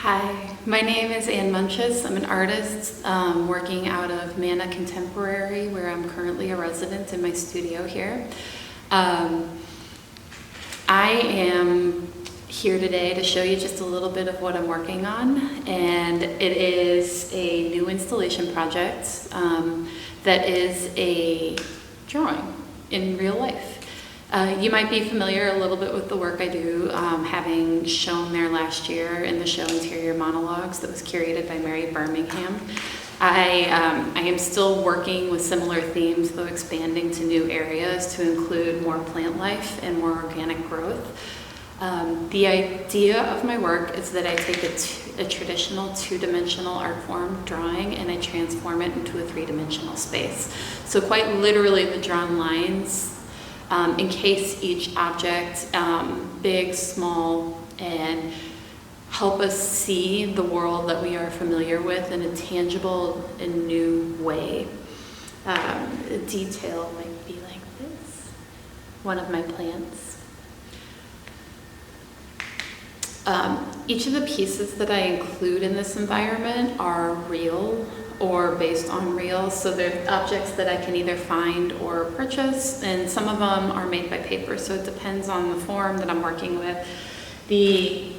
Hi, my name is Anne Muntges. I'm an artist working out of Mana Contemporary, where I'm currently a resident in my studio here. I am here today to show you just a little bit of what I'm working on, and it is a new installation project that is a drawing in real life. You might be familiar a little bit with the work I do, having shown there last year in the show Interior Monologues that was curated by Mary Birmingham. I am still working with similar themes, though expanding to new areas to include more plant life and more organic growth. The idea of my work is that I take a traditional two-dimensional art form drawing and I transform it into a three-dimensional space. So quite literally the drawn lines encase each object, big, small, and help us see the world that we are familiar with in a tangible and new way. A detail might be like this, one of my plants. Each of the pieces that I include in this environment are real or based on real, so they're objects that I can either find or purchase, and some of them are made by paper, so it depends on the form that I'm working with. The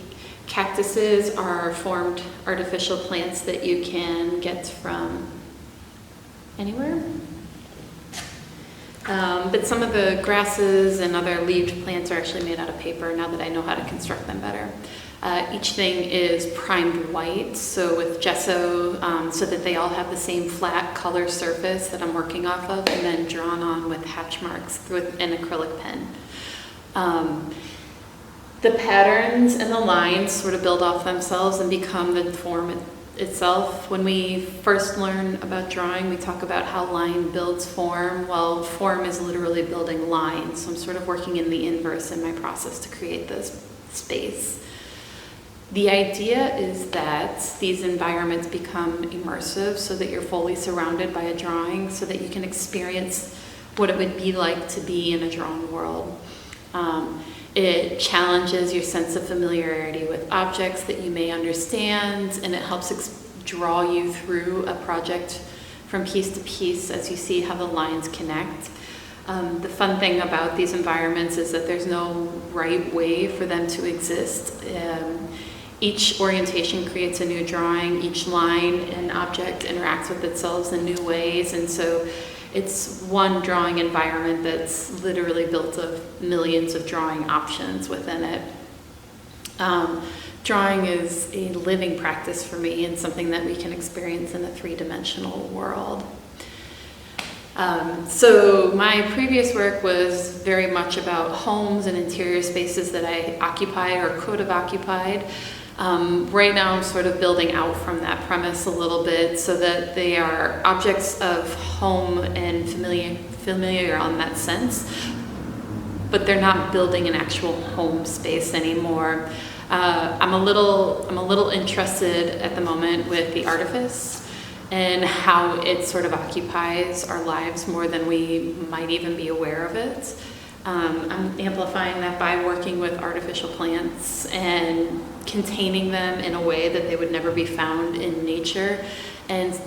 cactuses are formed artificial plants that you can get from anywhere. But some of the grasses and other leaved plants are actually made out of paper now that I know how to construct them better. Each thing is primed white, so with gesso, so that they all have the same flat color surface that I'm working off of, and then drawn on with hatch marks with an acrylic pen. The patterns and the lines sort of build off themselves and become the form itself. When we first learn about drawing, we talk about how line builds form. Well, form is literally building lines, so I'm sort of working in the inverse in my process to create this space. The idea is that these environments become immersive so that you're fully surrounded by a drawing so that you can experience what it would be like to be in a drawn world. It challenges your sense of familiarity with objects that you may understand, and it helps draw you through a project from piece to piece as you see how the lines connect. The fun thing about these environments is that there's no right way for them to exist. Each orientation creates a new drawing, each line and object interacts with itself in new ways, and so it's one drawing environment that's literally built of millions of drawing options within it. Drawing is a living practice for me and something that we can experience in a three-dimensional world. So my previous work was very much about homes and interior spaces that I occupied or could have occupied. Right now I'm sort of building out from that premise a little bit so that they are objects of home and familiar on that sense, but they're not building an actual home space anymore. I'm a little interested at the moment with the artifice and how it sort of occupies our lives more than we might even be aware of it. I'm amplifying that by working with artificial plants and containing them in a way that they would never be found in nature, and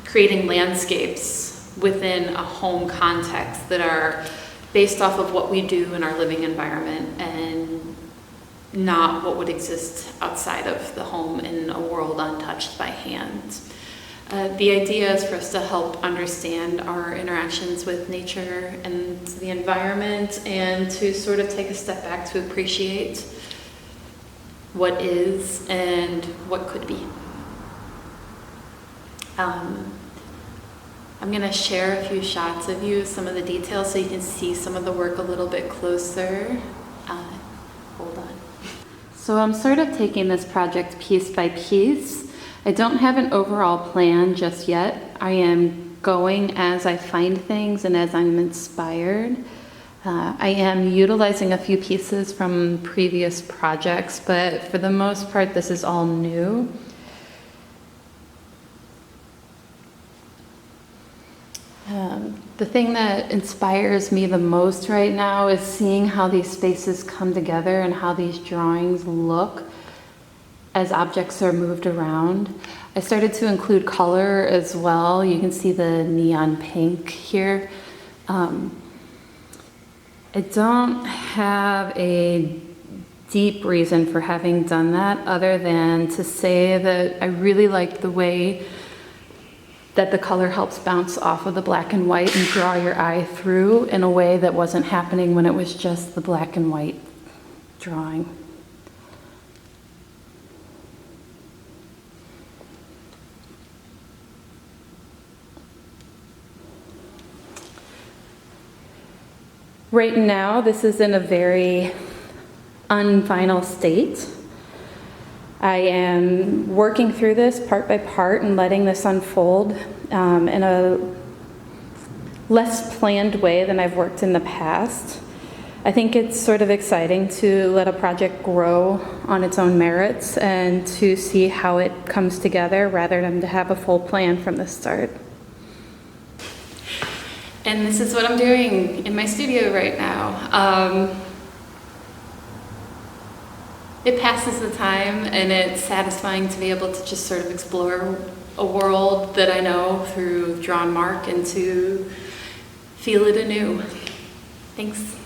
creating landscapes within a home context that are based off of what we do in our living environment and not what would exist outside of the home in a world untouched by hand. The idea is for us to help understand our interactions with nature and the environment, and to sort of take a step back to appreciate what is and what could be. I'm going to share a few shots of you, some of the details, so you can see some of the work a little bit closer. Hold on. So I'm sort of taking this project piece by piece. I don't have an overall plan just yet. I am going as I find things and as I'm inspired. I am utilizing a few pieces from previous projects, but for the most part, this is all new. The thing that inspires me the most right now is seeing how these spaces come together and how these drawings look as objects are moved around. I started to include color as well. You can see the neon pink here. I don't have a deep reason for having done that other than to say that I really like the way that the color helps bounce off of the black and white and draw your eye through in a way that wasn't happening when it was just the black and white drawing. Right now, this is in a very unfinal state. I am working through this part by part and letting this unfold in a less planned way than I've worked in the past. I think it's sort of exciting to let a project grow on its own merits and to see how it comes together rather than to have a full plan from the start. And this is what I'm doing in my studio right now. It passes the time, and it's satisfying to be able to just sort of explore a world that I know through drawn mark and to feel it anew. Thanks.